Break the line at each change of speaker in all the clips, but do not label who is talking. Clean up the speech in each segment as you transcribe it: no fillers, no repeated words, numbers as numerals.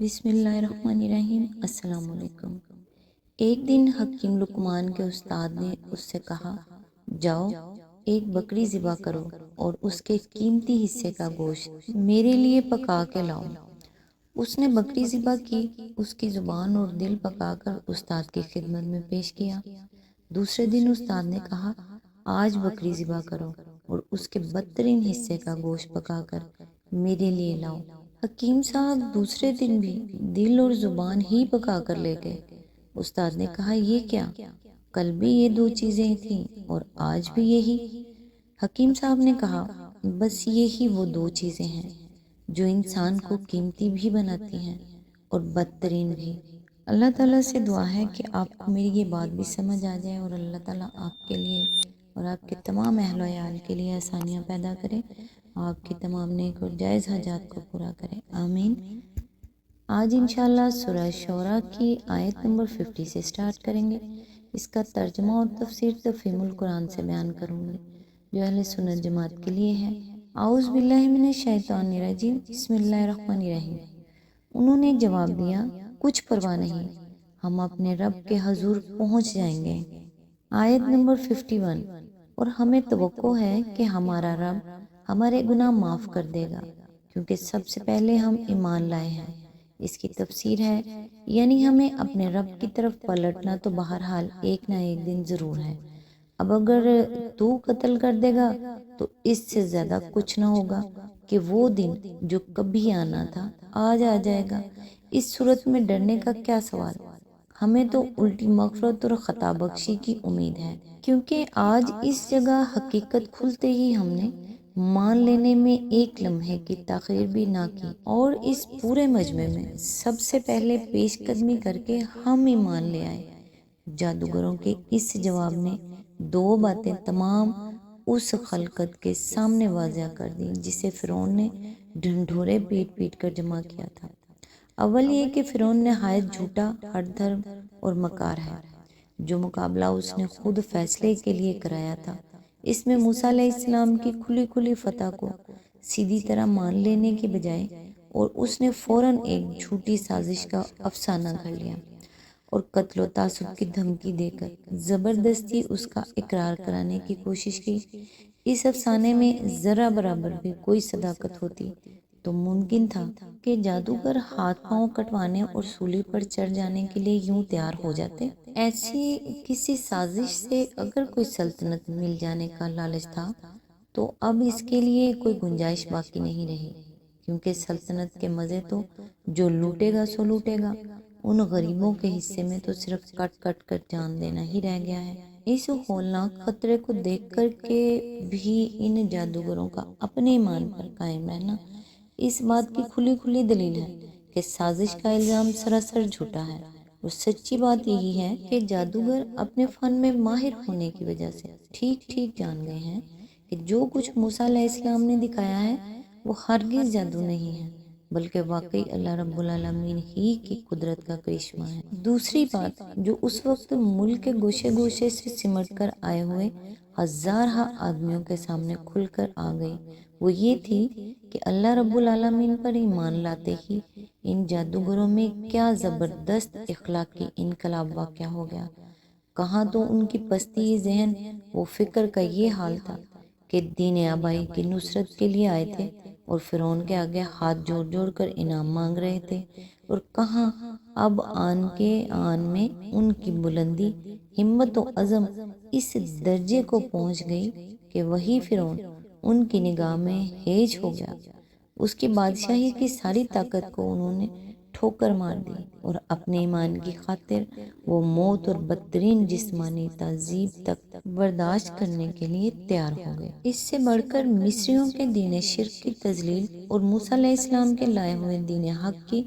بسم اللہ الرحمن الرحیم۔ السلام علیکم۔ ایک دن حکیم لقمان کے استاد نے اس سے کہا، جاؤ ایک بکری ذبح کرو اور اس کے قیمتی حصے کا گوشت میرے لیے پکا کے لاؤ۔ اس نے بکری ذبح کی، اس کی زبان اور دل پکا کر استاد کی خدمت میں پیش کیا۔ دوسرے دن استاد نے کہا، آج بکری ذبح کرو اور اس کے بدترین حصے کا گوشت پکا کر میرے لیے لاؤ۔ حکیم صاحب دوسرے دن بھی دل اور زبان ہی پکا کر لے گئے۔ استاد نے کہا، یہ کیا؟ کل بھی یہ دو چیزیں تھیں اور آج بھی یہی؟ حکیم صاحب نے کہا، بس یہی وہ دو چیزیں ہیں جو انسان کو قیمتی بھی بناتی ہیں اور بدترین بھی۔ اللہ تعالیٰ سے دعا ہے کہ آپ کو میری یہ بات بھی سمجھ آ جائے اور اللہ تعالیٰ آپ کے لیے اور آپ کے تمام اہل و عیال کے لیے آسانیاں پیدا کرے، آپ کی تمام نیک اور جائز حاجات کو پورا کرے، آمین۔ آج انشاءاللہ سورہ شعراء کی آیت نمبر 50 سے سٹارٹ کریں گے۔ اس کا ترجمہ اور تفسیر تفہیم القرآن سے بیان کروں گی جو اہل سنت جماعت کے لیے ہے۔ اعوذ باللہ من الشیطان الرجیم، بسم اللہ الرحمن الرحیم۔ انہوں نے جواب دیا، کچھ پرواہ نہیں، ہم اپنے رب کے حضور پہنچ جائیں گے۔ آیت نمبر 51۔ اور ہمیں توقع ہے کہ ہمارا رب ہمارے گناہ معاف کر دے گا کیونکہ سب سے پہلے ہم ایمان لائے ہیں۔ اس کی تفسیر ہے، یعنی ہمیں اپنے رب کی طرف پلٹنا تو بہرحال ایک نہ ایک دن ضرور ہے۔ اب اگر تو قتل کر دے گا تو اس سے زیادہ کچھ نہ ہوگا کہ وہ دن جو کبھی آنا تھا آج آ جائے گا۔ اس صورت میں ڈرنے کا کیا سوال؟ ہمیں تو الٹی مغفرت اور خطا بخشی کی امید ہے، کیونکہ آج اس جگہ حقیقت کھلتے ہی ہم نے مان لینے میں ایک لمحے کی تاخیر بھی نہ کی اور اس پورے مجمع میں سب سے پہلے پیش قدمی کر کے ہم ایمان لے آئے۔ جادوگروں کے اس جواب نے دو باتیں تمام اس خلقت کے سامنے واضح کر دی جسے فرعون نے ڈھنڈورے پیٹ پیٹ کر جمع کیا تھا۔ اول یہ کہ فرعون نہایت جھوٹا، ہٹ دھرم اور مکار ہے۔ جو مقابلہ اس نے خود فیصلے کے لیے کرایا تھا، اس میں موسیٰ علیہ السلام کی کھلی کھلی فتح کو سیدھی طرح مان لینے کے بجائے اور اس نے فوراً ایک جھوٹی سازش کا افسانہ گھڑ لیا اور قتل و تعصب کی دھمکی دے کر زبردستی اس کا اقرار کرانے کی کوشش کی۔ اس افسانے میں ذرا برابر بھی کوئی صداقت ہوتی تو ممکن تھا کہ جادوگر ہاتھ پاؤں کٹوانے اور سولی پر چڑھ جانے کے لیے یوں تیار ہو جاتے۔ ایسی کسی سازش سے اگر کوئی سلطنت مل جانے کا لالچ تھا تو اب اس کے لیے کوئی گنجائش باقی نہیں رہی، کیونکہ سلطنت کے مزے تو جو لوٹے گا سو لوٹے گا۔ ان غریبوں کے حصے میں تو صرف کٹ کٹ کر جان دینا ہی رہ گیا ہے۔ اس ہولناک خطرے کو دیکھ کر کے بھی ان جادوگروں کا اپنے ایمان پر قائم رہنا اس بات کی کھلی کھلی دلیل ہے کہ سازش کا الزام سراسر جھوٹا ہے۔ اور سچی بات یہی ہے کہ جادوگر اپنے فن میں ماہر ہونے کی وجہ سے ٹھیک ٹھیک جان گئے ہیں کہ جو کچھ موسیٰ علیہ السلام نے دکھایا ہے وہ ہرگز جادو نہیں ہے بلکہ واقعی اللہ رب العالمین ہی کی قدرت کا کرشمہ ہے۔ دوسری بات جو اس وقت ملک کے گوشے گوشے سے سمٹ کر آئے ہوئے ہزارہ آدمیوں کے سامنے کھل کر آ گئی وہ یہ تھی کہ اللہ رب العالمین پر ایمان لاتے ہی ان جادوگروں میں کیا زبردست اخلاقی انقلاب واقع ہو گیا۔ کہاں تو ان کی پستی ذہن و فکر کا یہ حال تھا کہ دین آبائی کی نصرت کے لیے آئے تھے اور فرعون کے آگے ہاتھ جوڑ جوڑ کر انعام مانگ رہے تھے، اور کہاں اب آن کے آن میں ان کی بلندی، ہمت و عزم اس درجے کو پہنچ گئی کہ وہی فرعون ان کی نگاہ میں ہیج ہو گیا۔ اس کی بادشاہی کی ساری طاقت کو انہوں نے ٹھوکر مار دی اور اپنے ایمان کی خاطر وہ موت اور بدترین جسمانی تعذیب تک برداشت کرنے کے لیے تیار ہو گئے۔ اس سے بڑھ کر مصریوں کے دین شرک کی تذلیل اور موسیٰ علیہ السلام کے لائے ہوئے دین حق کی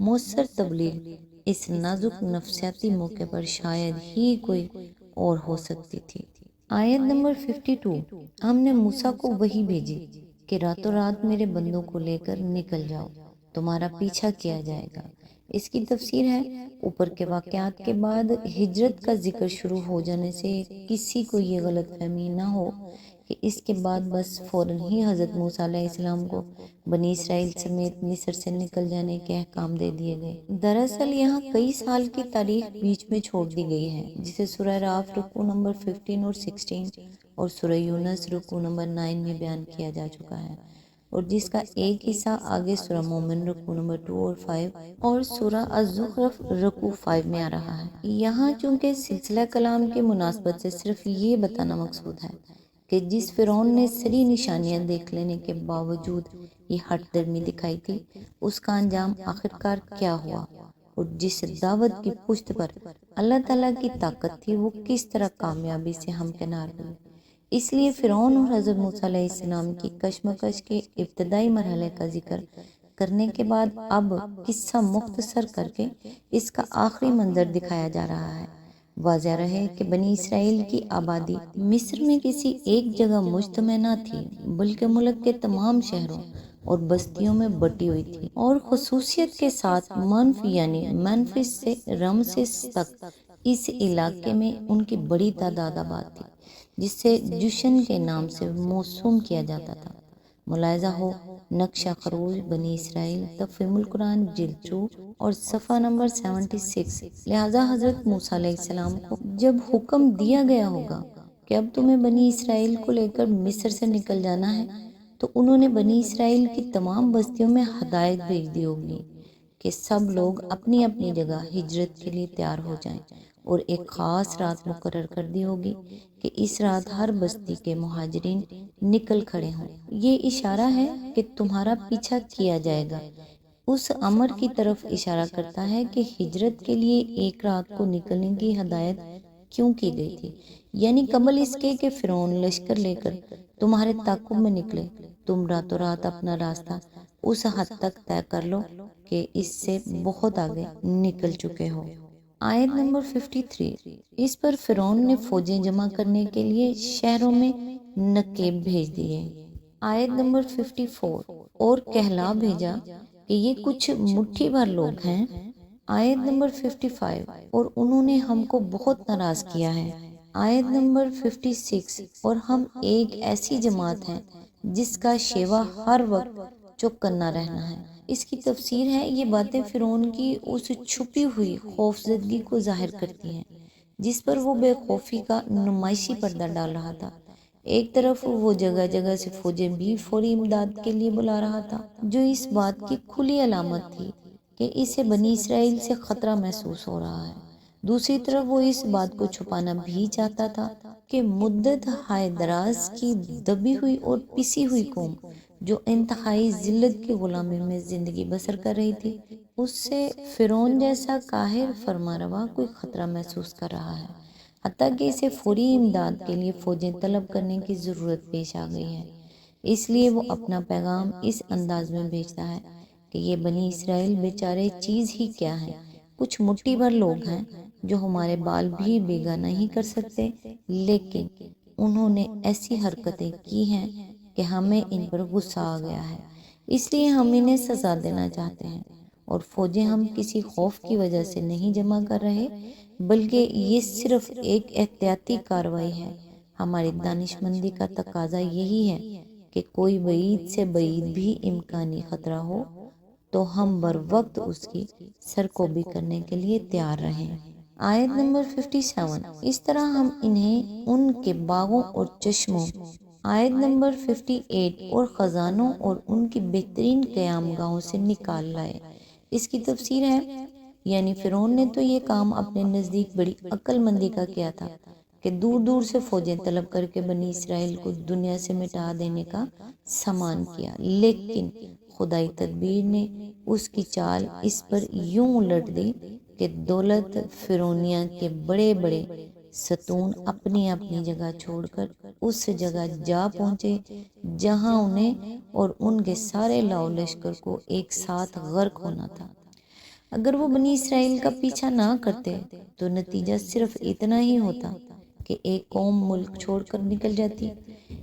مؤثر تبلیغ اس نازک نفسیاتی موقع پر شاید ہی کوئی اور ہو سکتی تھی۔ آیت نمبر 52۔ ہم نے موسیٰ کو وحی بھیجی کہ راتوں رات میرے بندوں کو لے کر نکل جاؤ، تمہارا پیچھا کیا جائے گا۔ اس کی تفسیر ہے، اوپر کے واقعات کے بعد ہجرت کا ذکر شروع ہو جانے سے کسی کو یہ غلط فہمی نہ ہو کہ اس کے بعد بس فوراً ہی حضرت موسیٰ علیہ السلام کو بنی اسرائیل سمیت مصر سے نکل جانے کے احکام دے دیے گئے۔ دراصل یہاں کئی سال کی تاریخ بیچ میں چھوڑ دی گئی ہے، جسے سورہ راف رکوع نمبر 15 اور 16 اور سورہ یونس رکوع نمبر 9 میں بیان کیا جا چکا ہے، اور جس کا ایک حصہ آگے سورہ مومن رکوع نمبر 2 اور 5 اور سورہ الزخرف رکوع 5 میں آ رہا ہے۔ یہاں چونکہ سلسلہ کلام کی مناسبت سے صرف یہ بتانا مقصود ہے کہ جس فرعون نے سری نشانیاں دیکھ لینے کے باوجود یہ ہٹ درمی دکھائی تھی، اس کا انجام آخرکار کیا ہوا، اور جس دعوت کی پشت پر اللہ تعالیٰ کی طاقت تھی وہ کس طرح کامیابی سے ہمکنار ہوئی۔ اس لیے فرعون اور حضرت موسیٰ علیہ السلام کی کشمکش کے ابتدائی مرحلے کا ذکر کرنے کے بعد اب قصہ مختصر کر کے اس کا آخری منظر دکھایا جا رہا ہے۔ واضح رہے کہ بنی اسرائیل کی آبادی مصر میں کسی ایک جگہ مجتمع نہ تھی، بلکہ ملک کے تمام شہروں اور بستیوں میں بٹی ہوئی تھی، اور خصوصیت کے ساتھ منف یعنی منفس سے رمسیس تک اس علاقے میں ان کی بڑی تعداد آباد تھی، جس سے جشن کے نام سے موسوم کیا جاتا تھا۔ ملاحظہ ہو نقشہ خروج بنی اسرائیل تفہیم القرآن جلد 2 اور صفحہ نمبر 76۔ لہٰذا حضرت موسیٰ علیہ السلام کو جب حکم دیا گیا ہوگا کہ اب تمہیں بنی اسرائیل کو لے کر مصر سے نکل جانا ہے، تو انہوں نے بنی اسرائیل کی تمام بستیوں میں ہدایت بھیج دی ہوگی کہ سب لوگ اپنی اپنی جگہ ہجرت کے لیے تیار ہو جائیں، اور ایک خاص رات مقرر کر دی ہوگی کہ اس رات ہر بستی کے مہاجرین نکل کھڑے ہوں۔ یہ اشارہ ہے کہ تمہارا پیچھا کیا جائے گا، اس امر کی طرف اشارہ کرتا ہے کہ ہجرت کے لیے ایک رات کو نکلنے کی ہدایت کیوں کی گئی تھی، یعنی قبل اس کے کہ فرعون لشکر لے کر تمہارے تعاقب میں نکلے، تم راتوں رات اپنا راستہ اس حد تک طے کر لو کہ اس سے بہت آگے نکل چکے ہو۔ آیت نمبر 53۔ اس پر فرعون نے فوجیں جمع کرنے کے لیے شہروں میں نقیب بھیج دیے۔ آیت نمبر 54۔ اور کہلا بھیجا کہ یہ کچھ مٹھی بھر لوگ ہیں۔ آیت نمبر 55۔ اور انہوں نے ہم کو بہت ناراض کیا ہے۔ آیت نمبر 56۔ اور ہم ایک ایسی جماعت ہیں جس کا شیوا ہر وقت چوکنا رہنا ہے۔ اس کی تفسیر ہے یہ باتیں فرعون کی اس چھپی ہوئی خوفزدگی کو ظاہر کرتی ہیں جس پر وہ بے خوفی کا نمائشی پردہ ڈال رہا تھا۔ ایک طرف وہ جگہ جگہ سے فوجیں بھی فوری امداد کے لیے بلا رہا تھا، جو اس بات کی کھلی علامت تھی کہ اسے بنی اسرائیل سے خطرہ محسوس ہو رہا ہے۔ دوسری طرف وہ اس بات کو چھپانا بھی چاہتا تھا کہ مدت ہائے دراز کی دبی ہوئی اور پسی ہوئی قوم جو انتہائی ذلت کی غلامی میں زندگی بسر کر رہی تھی، اس سے فرعون جیسا قاہر فرمانروا کوئی خطرہ محسوس کر رہا ہے، حتیٰ کہ اسے فوری امداد کے لیے فوجیں طلب کرنے کی ضرورت پیش آ گئی ہے۔ اس لیے وہ اپنا پیغام اس انداز میں بھیجتا ہے کہ یہ بنی اسرائیل بیچارے چیز ہی کیا ہیں، کچھ مٹھی بھر لوگ ہیں جو ہمارے بال بھی بیگا نہیں کر سکتے، لیکن انہوں نے ایسی حرکتیں کی ہیں کہ ہمیں ان پر غصہ آ گیا ہے، اس لیے ہم انہیں سزا دینا چاہتے ہیں، اور فوجیں ہم کسی خوف کی وجہ سے نہیں جمع کر رہے، بلکہ یہ صرف ایک احتیاطی کارروائی ہے۔ ہماری دانش مندی کا تقاضا یہی ہے کہ کوئی بعید سے بعید بھی امکانی خطرہ ہو تو ہم بر وقت اس کی سرکوبی کرنے کے لیے تیار رہیں۔ آیت نمبر 57۔ اس طرح ہم انہیں ان کے باغوں اور چشموں، آیت نمبر 58، اور خزانوں اور ان کی بہترین قیام گاہوں سے نکال لائے۔ اس کی تفسیر ہے یعنی فرعون نے تو یہ کام اپنے نزدیک بڑی عقل مندی کا کیا تھا کہ دور دور سے فوجیں طلب کر کے بنی اسرائیل کو دنیا سے مٹا دینے کا سامان کیا، لیکن خدائی تدبیر نے اس کی چال اس پر یوں الٹ دی کہ دولت فرعونیہ کے بڑے بڑے ستون اپنی اپنی جگہ چھوڑ کر اس جگہ جا پہنچے جہاں انہیں اور ان کے سارے لاؤ لشکر کو ایک ساتھ غرق ہونا تھا۔ اگر وہ بنی اسرائیل کا پیچھا نہ کرتے تو نتیجہ صرف اتنا ہی ہوتا کہ ایک قوم ملک چھوڑ کر نکل جاتی،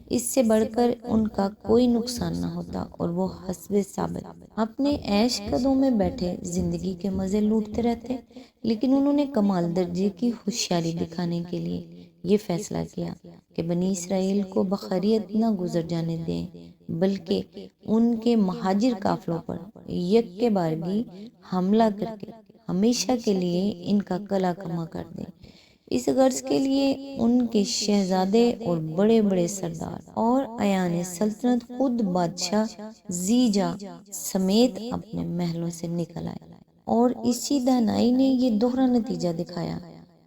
اس سے بڑھ کر ان کا کوئی نقصان نہ ہوتا، اور وہ حسب ثابت اپنے عیش قدوں میں بیٹھے زندگی کے مزے لوٹتے رہتے۔ لیکن انہوں نے کمال درجے کی ہوشیاری دکھانے کے لیے یہ فیصلہ کیا کہ بنی اسرائیل کو بخیریت نہ گزر جانے دیں، بلکہ ان کے مہاجر قافلوں پر یک بارگی حملہ کر کے ہمیشہ کے لیے ان کا کلا کما کر دیں۔ اس غرض کے لیے ان کے شہزادے اور بڑے بڑے سردار اور ایان سلطنت خود بادشاہ زیجا سمیت اپنے محلوں سے نکل آئے، اور اسی دانائی نے یہ دوہرا نتیجہ دکھایا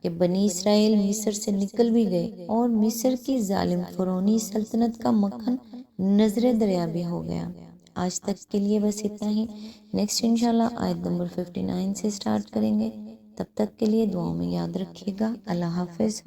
کہ بنی اسرائیل مصر سے نکل بھی گئے اور مصر کی ظالم فرعونی سلطنت کا مکھن نظر دریا بھی ہو گیا۔ آج تک کے لیے بس اتنا ہی۔ نیکسٹ انشاءاللہ آیت نمبر 59 سے سٹارٹ کریں گے۔ تب تک کے لیے دعاؤں میں یاد رکھیے گا۔ اللہ حافظ۔